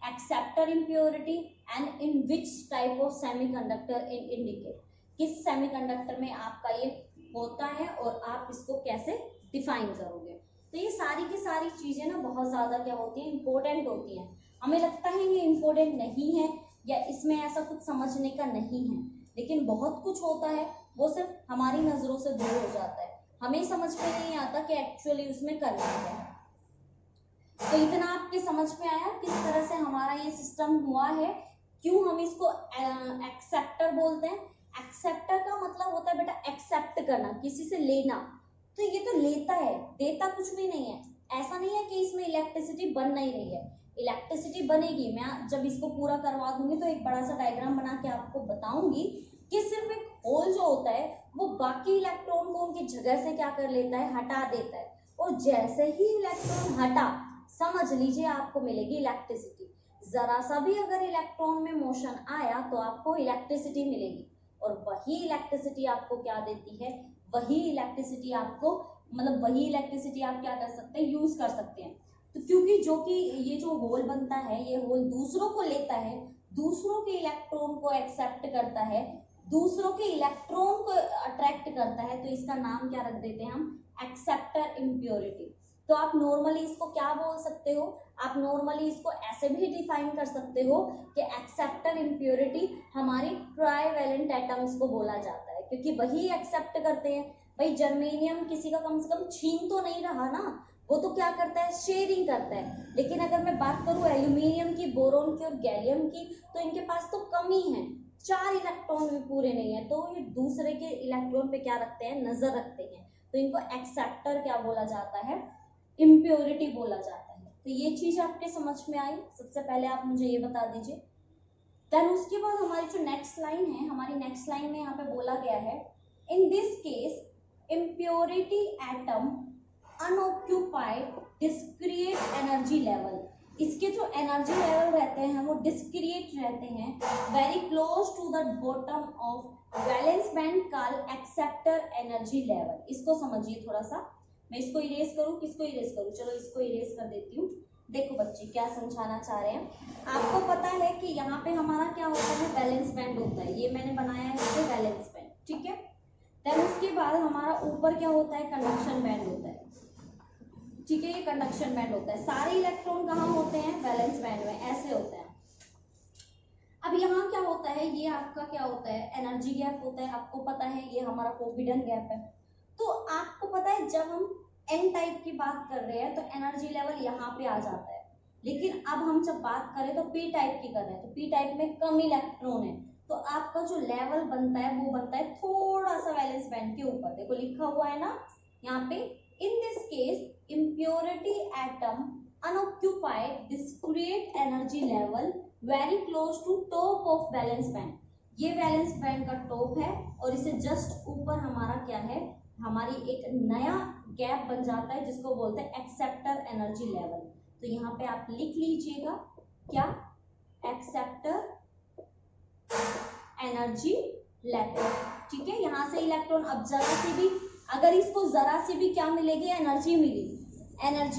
acceptor impurity and in which type of semiconductor in indicate, किस सेमीकंडक्टर में आपका ये होता है और आप इसको कैसे डिफाइन करोगे। तो ये सारी की सारी चीजें ना बहुत ज्यादा क्या होती हैं, इंपॉर्टेंट होती हैं। हमें लगता है ये इंपॉर्टेंट नहीं है या इसमें ऐसा कुछ समझने का नहीं है, लेकिन बहुत कुछ होता है वो सिर्फ हमारी नजरों से दूर हो जाता है, हमें समझ में नहीं आता कि एक्चुअली उसमें करना क्या है। तो इतना आपके समझ में आया किस तरह से हमारा ये सिस्टम हुआ है, क्यों हम इसको एक्सेप्टर बोलते हैं। एक्सेप्टर का मतलब होता है बेटा एक्सेप्ट करना, किसी से लेना, तो ये तो लेता है, देता कुछ भी नहीं है। ऐसा नहीं है कि इसमें इलेक्ट्रिसिटी बन नहीं रही है, इलेक्ट्रिसिटी बनेगी। मैं जब इसको पूरा करवा दूंगी तो एक बड़ा सा डायग्राम बना के आपको बताऊंगी कि सिर्फ एक होल जो होता है वो बाकी इलेक्ट्रॉन को उनकी जगह से क्या कर लेता है, हटा देता है, और जैसे ही इलेक्ट्रॉन हटा, समझ लीजिए आपको मिलेगी इलेक्ट्रिसिटी। जरा सा भी अगर इलेक्ट्रॉन में मोशन आया तो आपको इलेक्ट्रिसिटी मिलेगी, और वही इलेक्ट्रिसिटी आपको क्या देती है, वही इलेक्ट्रिसिटी आपको, मतलब वही इलेक्ट्रिसिटी आप क्या कर सकते हैं, यूज कर सकते हैं। तो क्योंकि जो कि ये जो होल बनता है, ये होल दूसरों को लेता है, दूसरों के इलेक्ट्रॉन को एक्सेप्ट करता है, दूसरों के इलेक्ट्रॉन को अट्रैक्ट करता है, तो इसका नाम क्या रख देते हैं हम, एक्सेप्टर इम्प्योरिटी। तो आप नॉर्मली इसको क्या बोल सकते हो, आप नॉर्मली इसको ऐसे भी डिफाइन कर सकते हो कि एक्सेप्टर इम्प्योरिटी हमारी ट्राइवैलेंट एटम्स को बोला जाता है, क्योंकि वही एक्सेप्ट करते हैं। भाई जर्मेनियम किसी का कम से कम छीन तो नहीं रहा ना, वो तो क्या करता है, शेयरिंग करता है। लेकिन अगर मैं बात करूं एल्यूमिनियम की, बोरोन की और गैलियम की, तो इनके पास तो कमी है, 4 इलेक्ट्रॉन भी पूरे नहीं है, तो ये दूसरे के इलेक्ट्रॉन पे क्या रखते हैं, नजर रखते हैं, तो इनको एक्सेप्टर क्या बोला जाता है, इम्प्योरिटी बोला जाता है। तो ये चीज आपके समझ में आई, सबसे पहले आप मुझे ये बता दीजिए। देन उसके बाद हमारी जो नेक्स्ट लाइन है, हमारी नेक्स्ट लाइन में यहाँ पे बोला गया है, इन this case impurity atom unoccupied discrete energy level, इसके जो एनर्जी लेवल रहते हैं वो डिस्क्रिएट रहते हैं, very close to the bottom of valence band called acceptor energy level. इसको समझिए थोड़ा सा, मैं इसको इरेज करूँ, किसको इरेज करूँ, चलो इसको इरेज कर देती हूँ। देखो बच्चे क्या समझाना चाह रहे हैं, आपको पता है कि यहाँ पे हमारा क्या होता है, बैलेंस बैंड होता है, ये मैंने बनाया है इसको बैलेंस बैंड, ठीक है। देन उसके बाद हमारा ऊपर क्या होता है, कंडक्शन बैंड होता है, ठीक है, ये कंडक्शन बैंड होता है। सारे इलेक्ट्रॉन कहाँ होते हैं, बैलेंस बैंड में, ऐसे होते हैं। अब यहाँ क्या होता है, ये आपका क्या होता है, एनर्जी गैप होता है, आपको पता है ये हमारा फोरबिडन गैप है। तो आपको पता है जब हम एन टाइप की बात कर रहे हैं तो एनर्जी लेवल यहाँ पे आ जाता है, लेकिन अब हम जब बात करें तो पी टाइप की कर रहे हैं, तो पी टाइप में कम इलेक्ट्रॉन है, तो आपका जो लेवल बनता है वो बनता है थोड़ा सा वैलेंस बैंड के ऊपर। देखो लिखा हुआ है ना यहाँ पे, in this case impurity atom unoccupied discrete energy level very close to top of valence band. ये बैलेंस बैंड का टॉप है और इसे जस्ट ऊपर हमारा क्या है, हमारी एक नया गैप बन जाता है जिसको बोलते हैं एक्सेप्टर एनर्जी लेवल। तो यहाँ पे आप लिख लीजिएगा क्या, एक्सेप्टर एनर्जी लेवल, ठीक है। यहाँ से इलेक्ट्रॉन अब जरा सी भी, अगर इसको जरा सी भी क्या मिलेगी, एनर्जी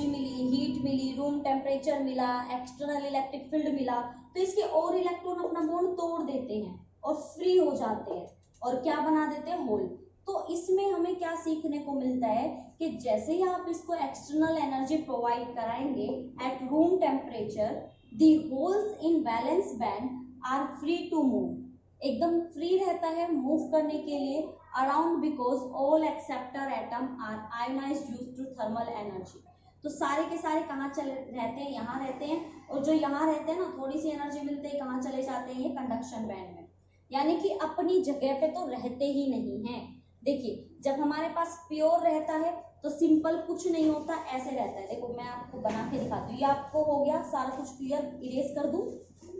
मिली, हीट मिली, रूम टेम्परेचर मिला, एक्सटर्नल इलेक्ट्रिक फील्ड मिला, तो इसके और इलेक्ट्रॉन अपना बॉन्ड तोड़ देते हैं और फ्री हो जाते हैं और क्या बना देते हैं, होल। तो इसमें हमें क्या सीखने को मिलता है कि जैसे ही आप इसको एक्सटर्नल एनर्जी प्रोवाइड कराएंगे at room temperature, the holes in valence band are free to move, एकदम फ्री रहता है मूव करने के लिए around, because all acceptor atom are ionised due to thermal energy. तो सारे के सारे कहाँ चले रहते हैं, यहाँ रहते हैं, और जो यहाँ रहते हैं ना थोड़ी सी एनर्जी मिलते हैं, कहाँ चले जाते हैं, ये कंडक्शन बैंड में, यानी कि अपनी जगह पे तो रहते ही नहीं हैं। देखिए जब हमारे पास प्योर रहता है तो सिंपल कुछ नहीं होता, ऐसे रहता है। देखो मैं आपको बना के दिखाती हूँ, ये आपको हो गया सारा कुछ क्लियर, इरेज कर दूं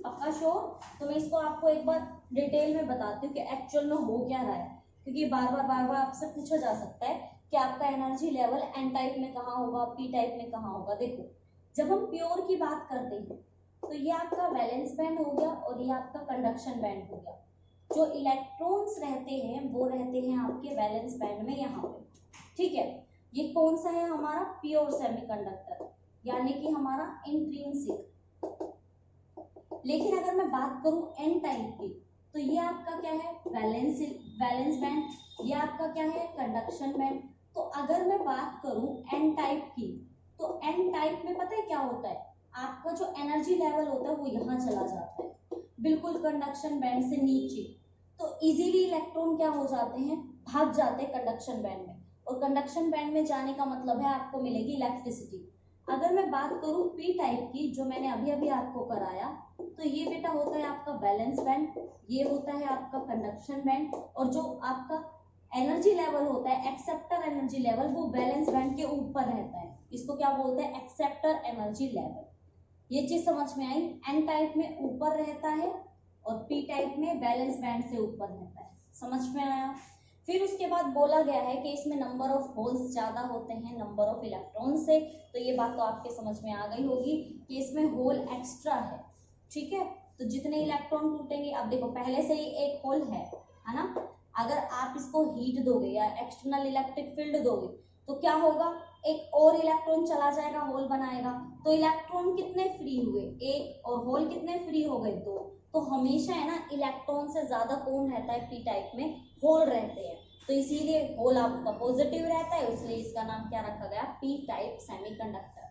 पक्का श्योर। तो मैं इसको आपको एक बार डिटेल में बताती हूँ कि एक्चुअल में हो क्या रहा है, क्योंकि बार बार आपसे पूछा जा सकता है कि आपका एनर्जी लेवल एन टाइप में कहाँ होगा, पी टाइप में कहाँ होगा। देखो जब हम प्योर की बात करते हैं तो ये आपका वैलेंस बैंड हो गया और ये आपका कंडक्शन बैंड हो गया। जो इलेक्ट्रॉन्स रहते हैं वो रहते हैं आपके वैलेंस बैंड में यहाँ पे, ठीक है। ये कौन सा है, हमारा प्योर सेमीकंडक्टर, यानी कि हमारा इंट्रिंसिक। लेकिन अगर मैं बात करूं एन टाइप की, तो ये आपका क्या है, वैलेंस बैंड, ये आपका क्या है, कंडक्शन बैंड। तो अगर मैं बात करूं एन टाइप की, तो एन टाइप में पता है क्या होता है, आपका जो एनर्जी लेवल होता है वो यहाँ चला जाता है बिल्कुल कंडक्शन बैंड से नीचे। तो इजीली इलेक्ट्रॉन क्या हो जाते हैं, भाग जाते हैं कंडक्शन बैंड में, और कंडक्शन बैंड में जाने का मतलब है आपको मिलेगी इलेक्ट्रिसिटी। अगर मैं बात करूं पी टाइप की, जो मैंने अभी अभी आपको कराया, तो ये बेटा होता है आपका बैलेंस बैंड, ये होता है आपका कंडक्शन बैंड, और जो आपका एनर्जी लेवल होता है एक्सेप्टर एनर्जी लेवल, वो बैलेंस बैंड के ऊपर रहता है, इसको क्या बोलते हैं, एक्सेप्टर एनर्जी लेवल। ये चीज समझ में आई, एन टाइप में ऊपर रहता है और पी टाइप में बैलेंस बैंड से ऊपर रहता है, समझ में आया। फिर उसके बाद बोला गया है कि इसमें नंबर ऑफ होल्स ज्यादा होते हैं नंबर ऑफ इलेक्ट्रॉन से, तो ये बात तो आपके समझ में आ गई होगी कि इसमें होल एक्स्ट्रा है, ठीक है। तो जितने इलेक्ट्रॉन टूटेंगे, अब देखो पहले से ही एक होल है ना, अगर आप इसको हीट दोगे या एक्सटर्नल इलेक्ट्रिक फील्ड दोगे तो क्या होगा, एक और इलेक्ट्रॉन चला जाएगा, होल बनाएगा, तो इलेक्ट्रॉन कितने फ्री हुए, एक, और होल कितने फ्री हो गए, दो। तो हमेशा है ना इलेक्ट्रॉन से ज्यादा कौन रहता है, पी टाइप में होल रहते हैं, तो इसीलिए होल आपका पॉजिटिव रहता है, इसलिए इसका नाम क्या रखा गया, पी टाइप सेमीकंडक्टर।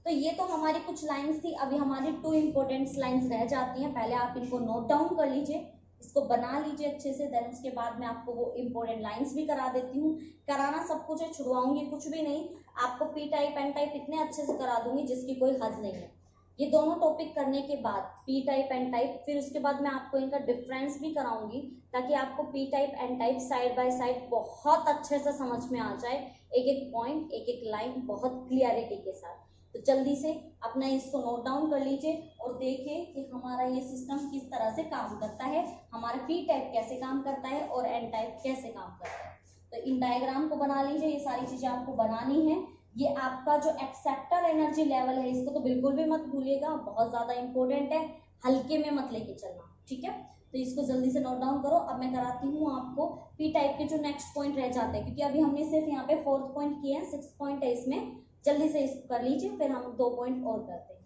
तो ये तो हमारी कुछ लाइंस थी, अभी हमारी 2 इंपॉर्टेंट लाइंस रह जाती हैं, पहले आप इनको नोट डाउन कर लीजिए, इसको बना लीजिए अच्छे से, देन उसके बाद मैं आपको वो इंपॉर्टेंट लाइंस भी करा देती हूँ। कराना सब कुछ है, छुड़वाऊंगी कुछ भी नहीं, आपको पी टाइप एन टाइप इतने अच्छे से करा दूंगी जिसकी कोई हद नहीं है। ये दोनों टॉपिक करने के बाद पी टाइप एन टाइप, फिर उसके बाद मैं आपको इनका डिफरेंस भी कराऊंगी, ताकि आपको P type N type side by side बहुत अच्छे से समझ में आ जाए, एक एक पॉइंट एक एक लाइन बहुत क्लियरिटी के साथ। तो जल्दी से अपना इसको नोट डाउन कर लीजिए और देखिए कि हमारा ये सिस्टम किस तरह से काम करता है, हमारा पी टाइप कैसे काम करता है और एन टाइप कैसे काम करता है। तो इन डायग्राम को बना लीजिए, ये सारी चीजें आपको बनानी है। ये आपका जो एक्सेप्टर एनर्जी लेवल है इसको तो बिल्कुल भी मत भूलिएगा, बहुत ज्यादा इंपॉर्टेंट है, हल्के में मत लेके चलना, ठीक है। तो इसको जल्दी से नोट डाउन करो। अब मैं कराती हूँ आपको पी टाइप के जो नेक्स्ट पॉइंट रह जाते हैं, क्योंकि अभी हमने सिर्फ यहाँ पे 4th पॉइंट किए हैं, 6th पॉइंट है इसमें। जल्दी से इसको कर लीजिए, फिर हम 2 पॉइंट और करते हैं,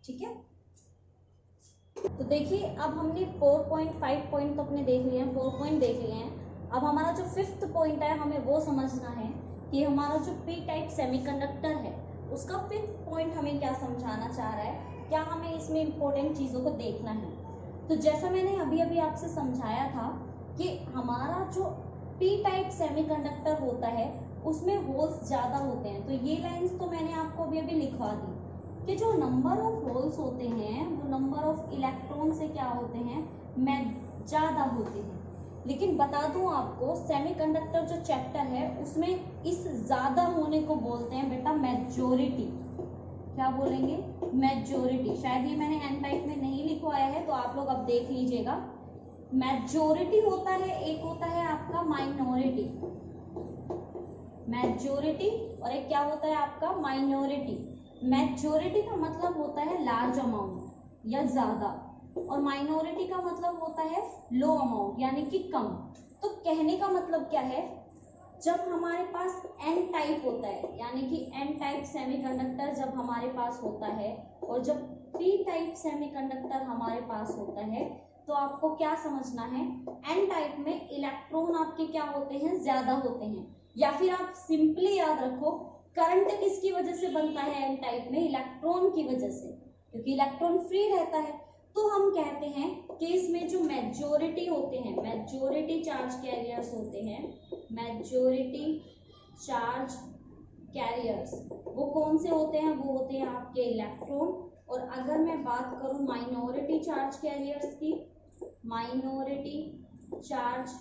ठीक है। तो देखिए अब हमने 4 पॉइंट 5 पॉइंट तो अपने देख लिए हैं, 4 पॉइंट देख लिए हैं। अब हमारा जो 5th पॉइंट है हमें वो समझना है कि हमारा जो पी टाइप सेमीकंडक्टर है उसका 5th पॉइंट हमें क्या समझाना चाह रहा है, क्या हमें इसमें इंपॉर्टेंट चीज़ों को देखना है। तो जैसा मैंने अभी अभी आपसे समझाया था कि हमारा जो पी टाइप सेमीकंडक्टर होता है उसमें होल्स ज़्यादा होते हैं। तो ये लाइंस तो मैंने आपको अभी अभी लिखवा दी कि जो नंबर ऑफ होल्स होते हैं वो नंबर ऑफ इलेक्ट्रॉन से क्या होते हैं, ज़्यादा होते हैं। लेकिन बता दूं आपको सेमीकंडक्टर जो चैप्टर है उसमें इस ज़्यादा होने को बोलते हैं बेटा मेजॉरिटी। क्या बोलेंगे, मेजॉरिटी। शायद ये मैंने एन टाइप में नहीं लिखवाया है तो आप लोग अब देख लीजिएगा। मेजॉरिटी होता है, एक होता है आपका माइनॉरिटी, मेजॉरिटी, और एक क्या होता है आपका माइनॉरिटी। मेजॉरिटी का मतलब होता है लार्ज अमाउंट या ज्यादा, और माइनॉरिटी का मतलब होता है लो अमाउंट यानी कि कम। तो कहने का मतलब क्या है, जब हमारे पास एन टाइप होता है यानी कि एन टाइप सेमीकंडक्टर जब हमारे पास होता है और जब पी टाइप सेमीकंडक्टर हमारे पास होता है, तो आपको क्या समझना है, एन टाइप में इलेक्ट्रॉन आपके क्या होते हैं, ज्यादा होते हैं। या फिर आप सिंपली याद रखो, करंट किसकी वजह से बनता है एन टाइप में, इलेक्ट्रॉन की वजह से, क्योंकि इलेक्ट्रॉन फ्री रहता है। तो हम कहते हैं कि इसमें जो मेजॉरिटी होते हैं, मेजॉरिटी चार्ज कैरियर्स होते हैं, मेजॉरिटी चार्ज कैरियर्स, वो कौन से होते हैं, वो होते हैं आपके इलेक्ट्रॉन। और अगर मैं बात करूं माइनॉरिटी चार्ज कैरियर्स की, माइनॉरिटी चार्ज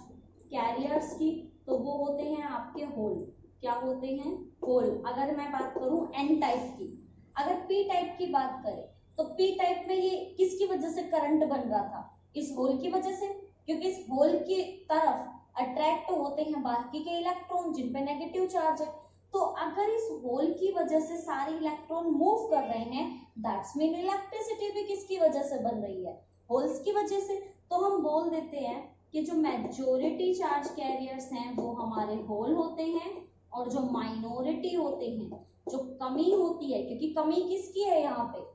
कैरियर्स की, तो वो होते हैं आपके होल। क्या होते हैं, होल। अगर मैं बात करूं एन टाइप की, अगर पी टाइप की बात करें तो पी टाइप में ये किसकी वजह से करंट बन रहा था, इस होल की वजह से, क्योंकि इस होल की तरफ अट्रैक्ट होते हैं बाकी के इलेक्ट्रॉन जिन पे नेगेटिव चार्ज है। तो अगर इस होल की वजह से सारे इलेक्ट्रॉन मूव कर रहे हैं, दैट्स मीन इलेक्ट्रिसिटी भी किसकी वजह से बन रही है, होल्स की वजह से। तो हम बोल देते हैं कि जो मेजॉरिटी चार्ज कैरियर्स हैं वो हमारे होल होते हैं, और जो माइनॉरिटी होते हैं, जो कमी होती है, क्योंकि कमी किसकी है यहाँ पे,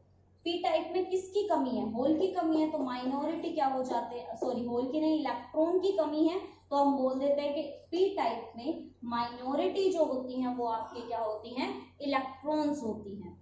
पी टाइप में किसकी कमी है, होल की कमी है, तो माइनॉरिटी क्या हो जाते हैं, सॉरी होल की नहीं, इलेक्ट्रॉन की कमी है। तो हम बोल देते हैं कि पी टाइप में माइनॉरिटी जो होती हैं वो आपकी क्या होती हैं, इलेक्ट्रॉन्स होती हैं।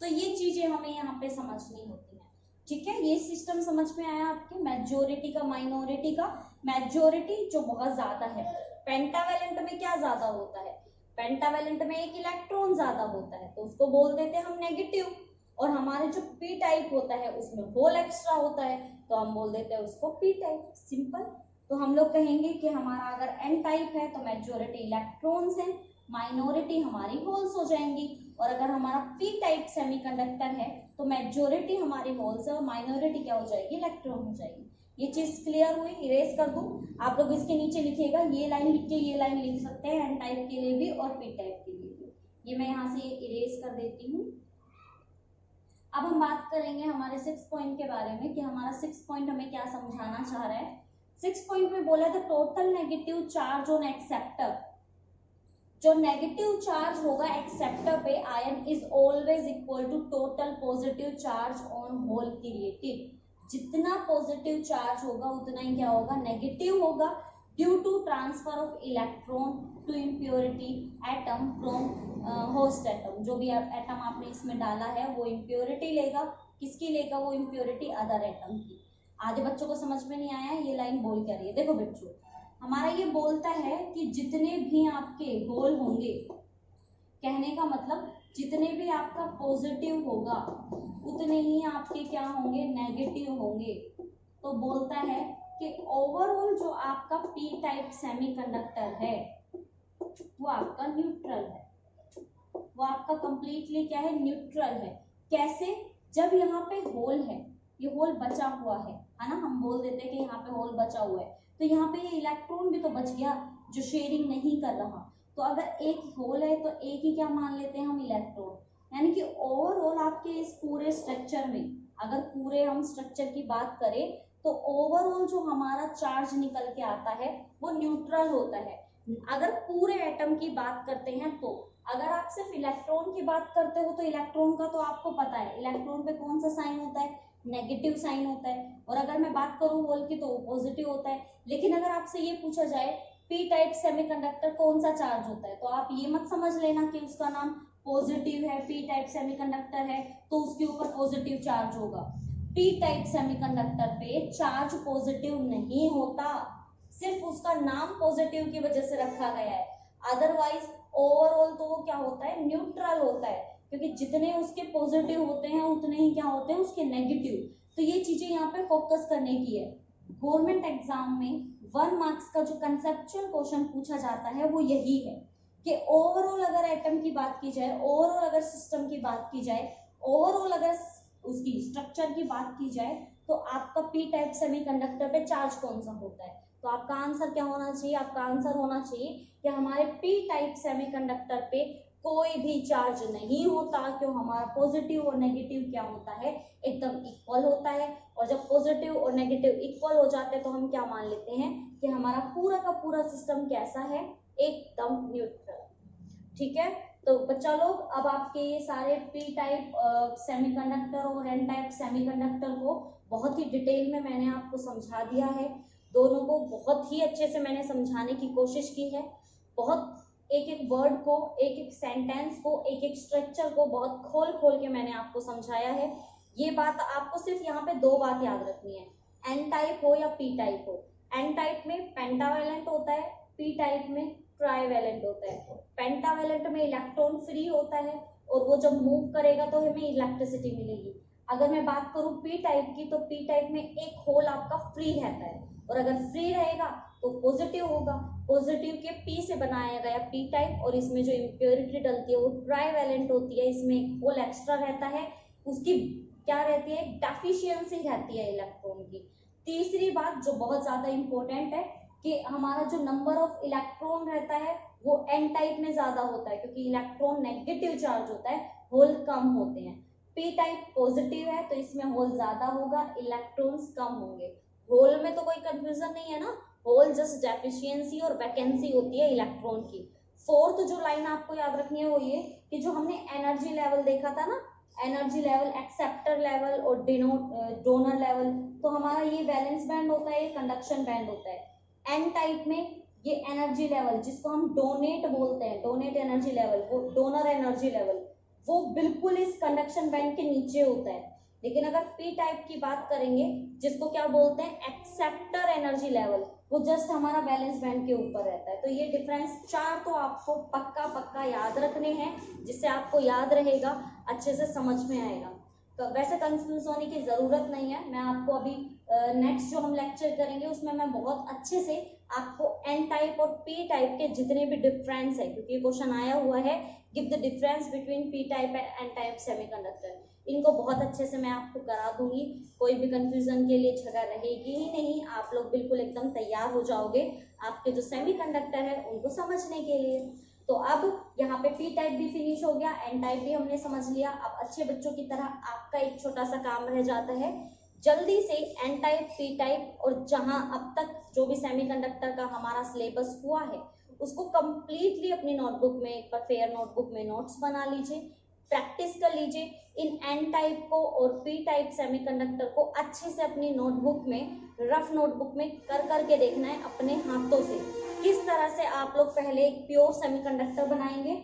तो ये चीजें हमें यहाँ पे समझनी होती हैं, ठीक है। ये सिस्टम समझ में आया आपके, मेजॉरिटी का, माइनॉरिटी का। मेजॉरिटी जो बहुत ज्यादा है, पेंटावेलेंट में क्या ज्यादा होता है, पेंटावेलेंट में एक इलेक्ट्रॉन ज्यादा होता है तो उसको बोल देते हैं हम नेगेटिव। और हमारे जो पी टाइप होता है उसमें होल एक्स्ट्रा होता है तो हम बोल देते हैं उसको पी टाइप, सिंपल। तो हम लोग कहेंगे कि हमारा अगर एन टाइप है तो मेजॉरिटी इलेक्ट्रॉन्स हैं, माइनॉरिटी हमारी होल्स हो जाएंगी। और अगर हमारा पी टाइप सेमीकंडक्टर है तो मेजॉरिटी हमारी होल्स है और माइनॉरिटी क्या हो जाएगी, इलेक्ट्रॉन हो जाएगी। ये चीज क्लियर हुई, इरेज कर दूं, आप लोग इसके नीचे लिखिएगा, ये लाइन लिख के ये लाइन लिख सकते हैं एन टाइप के लिए भी और पी टाइप के लिए भी। ये मैं यहाँ से इरेज कर देती हूँ। अब हम बात करेंगे हमारे 6 पॉइंट के बारे में कि हमारा 6 पॉइंट हमें क्या समझाना चाह रहा है। 6 पॉइंट में बोला था total negative charge on acceptor, जो नेगेटिव चार्ज होगा एक्सेप्टर पे ion is always equal to total positive charge on hole created. जितना पॉजिटिव चार्ज होगा उतना ही क्या होगा, नेगेटिव होगा, due to transfer of electron to impurity atom from host atom. जो भी एटम आपने इसमें डाला है वो इम्प्योरिटी लेगा, किसकी लेगा वो इम्प्योरिटी, अदर एटम की। आधे बच्चों को समझ में नहीं आया ये लाइन बोल क्या रही है। देखो बच्चों, हमारा ये बोलता है कि जितने भी आपके होल होंगे, कहने का मतलब जितने भी आपका पॉजिटिव होगा उतने ही आपके क्या होंगे, नेगेटिव होंगे। तो बोलता है कि ओवरऑल जो आपका पी टाइप सेमीकंडक्टर है वो आपका न्यूट्रल है, वो आपका कंप्लीटली क्या है, न्यूट्रल है। कैसे, जब यहाँ पे होल है, ये होल बचा हुआ है ना, हम बोल देते हैं कि यहाँ पे होल बचा हुआ है, तो यहाँ पे ये इलेक्ट्रॉन भी तो बच गया जो शेयरिंग नहीं कर रहा। तो अगर एक होल है तो एक ही क्या मान लेते हैं हम, इलेक्ट्रॉन। यानी कि ओवरऑल आपके इस पूरे स्ट्रक्चर में, अगर पूरे हम स्ट्रक्चर की बात करें तो ओवरऑल जो हमारा चार्ज निकल के आता है वो न्यूट्रल होता है। अगर पूरे एटम की बात करते हैं तो अगर आप सिर्फ इलेक्ट्रॉन की बात करते हो तो इलेक्ट्रॉन का तो आपको पता है, इलेक्ट्रॉन पे कौन सा साइन होता है, नेगेटिव साइन होता है। और अगर मैं बात करूं होल की तो पॉजिटिव होता है। लेकिन अगर आपसे ये पूछा जाए पी टाइप सेमीकंडक्टर कौन सा चार्ज होता है, तो आप ये मत समझ लेना कि उसका नाम पॉजिटिव है, पी टाइप सेमीकंडक्टर है तो उसके ऊपर पॉजिटिव चार्ज होगा। पी टाइप सेमीकंडक्टर पे चार्ज पॉजिटिव नहीं होता, सिर्फ उसका नाम पॉजिटिव की वजह से रखा गया है। अदरवाइज ओवरऑल तो वो क्या होता है, न्यूट्रल होता है, क्योंकि जितने उसके पॉजिटिव होते हैं उतने ही क्या होते हैं उसके नेगेटिव। तो ये चीजें यहाँ पे फोकस करने की है। गवर्नमेंट एग्जाम में 1 मार्क्स का जो कंसेप्चुअल क्वेश्चन पूछा जाता है वो यही है कि ओवरऑल अगर एटम की बात की जाए, ओवरऑल अगर सिस्टम की बात की जाए, ओवरऑल अगर उसकी स्ट्रक्चर की बात की जाए तो आपका पी टाइप सेमीकंडक्टर पे चार्ज कौन सा होता है। तो आपका आंसर क्या होना चाहिए, आपका आंसर होना चाहिए कि हमारे पी टाइप सेमीकंडक्टर पे कोई भी चार्ज नहीं होता, क्यों हमारा पॉजिटिव और नेगेटिव क्या होता है, एकदम इक्वल होता है। और जब पॉजिटिव और नेगेटिव इक्वल हो जाते हैं तो हम क्या मान लेते हैं कि हमारा पूरा का पूरा सिस्टम कैसा है, एकदम न्यूट्रल। ठीक है, तो बच्चा लोग अब आपके ये सारे पी टाइप सेमीकंडक्टर और एन टाइप सेमीकंडक्टर को बहुत ही डिटेल में मैंने आपको समझा दिया है। दोनों को बहुत ही अच्छे से मैंने समझाने की कोशिश की है। बहुत एक एक वर्ड को, एक एक सेंटेंस को, एक एक स्ट्रक्चर को बहुत खोल खोल के मैंने आपको समझाया है। ये बात आपको सिर्फ यहाँ पे 2 बात याद रखनी है, एन टाइप हो या पी टाइप हो। एन टाइप में पेंटावैलेंट होता है, पी टाइप में ट्राईवैलेंट होता है। पेंटावैलेंट में इलेक्ट्रॉन फ्री होता है और वो जब मूव करेगा तो हमें इलेक्ट्रिसिटी मिलेगी। अगर मैं बात करूं पी टाइप की तो पी टाइप में एक होल आपका फ्री रहता है, और अगर फ्री रहेगा तो पॉजिटिव होगा। पॉजिटिव के पी से बनाया गया पी टाइप, और इसमें जो इम्प्योरिटी डलती है वो ट्राईवैलेंट होती है, इसमें एक होल एक्स्ट्रा रहता है, उसकी क्या रहती है, डेफिशिएंसी रहती है इलेक्ट्रॉन की। तीसरी बात जो बहुत ज्यादा इंपॉर्टेंट है कि हमारा जो नंबर ऑफ इलेक्ट्रॉन रहता है वो एन टाइप में ज्यादा होता है, क्योंकि इलेक्ट्रॉन नेगेटिव चार्ज होता है, होल कम होते हैं। पी टाइप पॉजिटिव है तो इसमें होल ज्यादा होगा, इलेक्ट्रॉन्स कम होंगे। होल में तो कोई कंफ्यूजन नहीं है ना, होल जस्ट डेफिशिएंसी और वैकेंसी होती है इलेक्ट्रॉन की। फोर्थ जो लाइन आपको याद रखनी है वो ये कि जो हमने एनर्जी लेवल देखा था ना, एनर्जी लेवल, एक्सेप्टर लेवल और डोनर लेवल, तो हमारा ये वैलेंस बैंड होता है, ये कंडक्शन बैंड होता है। एन टाइप में ये एनर्जी लेवल जिसको हम डोनेट बोलते हैं, डोनेट एनर्जी लेवल, वो डोनर एनर्जी लेवल, वो बिल्कुल इस कंडक्शन बैंड के नीचे होता है। लेकिन अगर पी टाइप की बात करेंगे जिसको क्या बोलते हैं, एक्सेप्टर एनर्जी लेवल, वो जस्ट हमारा बैलेंस बैंड के ऊपर रहता है। तो ये डिफरेंस 4 तो आपको पक्का पक्का याद रखने हैं, जिससे आपको याद रहेगा, अच्छे से समझ में आएगा। तो वैसे कंफ्यूज होने की जरूरत नहीं है। मैं आपको अभी नेक्स्ट जो हम लेक्चर करेंगे उसमें मैं बहुत अच्छे से आपको एन टाइप और पी टाइप के जितने भी डिफरेंस है, क्योंकि क्वेश्चन आया हुआ है give the difference between P type and N type semiconductor, इनको बहुत अच्छे से मैं आपको करा दूंगी। कोई भी कंफ्यूजन के लिए जगह रहेगी ही नहीं, आप लोग बिल्कुल एकदम तैयार हो जाओगे आपके जो सेमीकंडक्टर है उनको समझने के लिए। तो अब यहाँ पे पी टाइप भी फिनिश हो गया, एन टाइप भी हमने समझ लिया। अब अच्छे बच्चों की तरह आपका एक छोटा सा काम रह जाता है, जल्दी से एन टाइप, पी टाइप और जहां अब तक जो भी सेमीकंडक्टर का हमारा सिलेबस हुआ है उसको कंप्लीटली अपनी नोटबुक में, एक बार फेयर नोटबुक में नोट्स बना लीजिए, प्रैक्टिस कर लीजिए। इन एन टाइप को और पी टाइप सेमीकंडक्टर को अच्छे से अपनी नोटबुक में, रफ नोटबुक में कर करके देखना है अपने हाथों से, किस तरह से आप लोग पहले एक प्योर सेमीकंडक्टर बनाएंगे,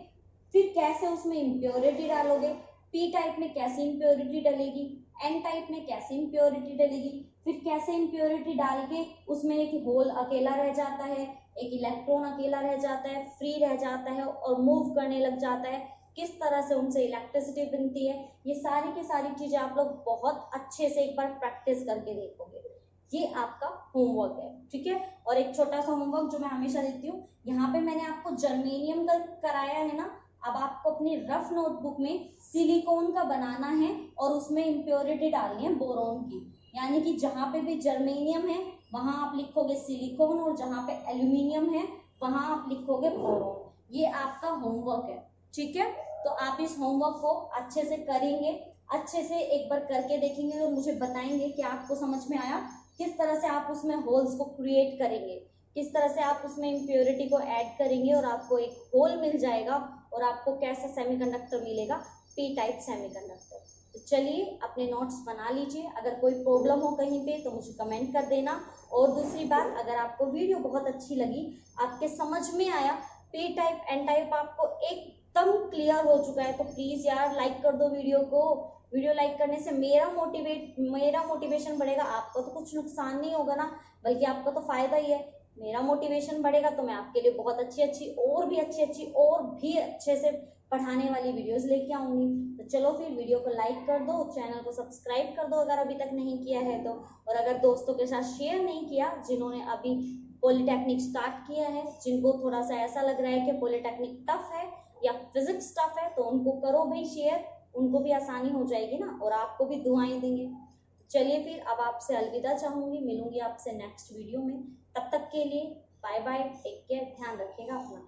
फिर कैसे उसमें इम्प्योरिटी डालोगे, पी टाइप में कैसे इम्प्योरिटी डलेगी, एन टाइप में कैसे इम्प्योरिटी डलेगी, फिर कैसे इम्प्योरिटी डाल के उसमें एक होल अकेला रह जाता है, एक इलेक्ट्रॉन अकेला रह जाता है, फ्री रह जाता है और मूव करने लग जाता है, किस तरह से उनसे इलेक्ट्रिसिटी बनती है। ये सारी की सारी चीजें आप लोग बहुत अच्छे से एक बार प्रैक्टिस करके देखोगे। ये आपका होमवर्क है, ठीक है। और एक छोटा सा होमवर्क जो मैं हमेशा देती हूँ, यहाँ पे मैंने आपको जर्मेनियम का कराया है ना, अब आपको अपनी रफ नोटबुक में सिलिकॉन का बनाना है और उसमें इम्प्योरिटी डालनी है बोरोन की, यानी कि जहाँ पे भी जर्मेनियम है वहां आप लिखोगे सिलिकॉन और जहाँ पे एल्यूमिनियम है वहां आप लिखोगे बोरोन। ये आपका होमवर्क है, ठीक है। तो आप इस होमवर्क को अच्छे से करेंगे, अच्छे से एक बार करके देखेंगे और मुझे बताएंगे कि आपको समझ में आया किस तरह से आप उसमें होल्स को क्रिएट करेंगे, किस तरह से आप उसमें इम्प्योरिटी को ऐड करेंगे और आपको एक होल मिल जाएगा और आपको कैसा सेमीकंडक्टर मिलेगा, पी टाइप सेमीकंडक्टर। तो चलिए अपने नोट्स बना लीजिए, अगर कोई प्रॉब्लम हो कहीं पे तो मुझे कमेंट कर देना। और दूसरी बात, अगर आपको वीडियो बहुत अच्छी लगी, आपके समझ में आया, पी टाइप एन टाइप आपको एकदम क्लियर हो चुका है, तो प्लीज यार लाइक कर दो वीडियो को। वीडियो लाइक करने से मेरा मोटिवेशन बढ़ेगा, आपका तो कुछ नुकसान नहीं होगा ना, बल्कि आपका तो फायदा ही है। मेरा मोटिवेशन बढ़ेगा तो मैं आपके लिए बहुत अच्छी और भी अच्छे से पढ़ाने वाली वीडियोस लेके आऊंगी। तो चलो फिर वीडियो को लाइक कर दो, चैनल को सब्सक्राइब कर दो अगर अभी तक नहीं किया है तो, और अगर दोस्तों के साथ शेयर नहीं किया जिन्होंने अभी पॉलिटेक्निक स्टार्ट किया है, जिनको थोड़ा सा ऐसा लग रहा है कि पॉलिटेक्निक टफ है या फिजिक्स टफ है, तो उनको करो भाई शेयर, उनको भी आसानी हो जाएगी ना और आपको भी दुआएं देंगे। चलिए फिर अब आपसे अलविदा चाहूंगी, मिलूंगी आपसे नेक्स्ट वीडियो में। तब तक के लिए बाय बाय, टेक केयर, ध्यान रखिएगा अपना।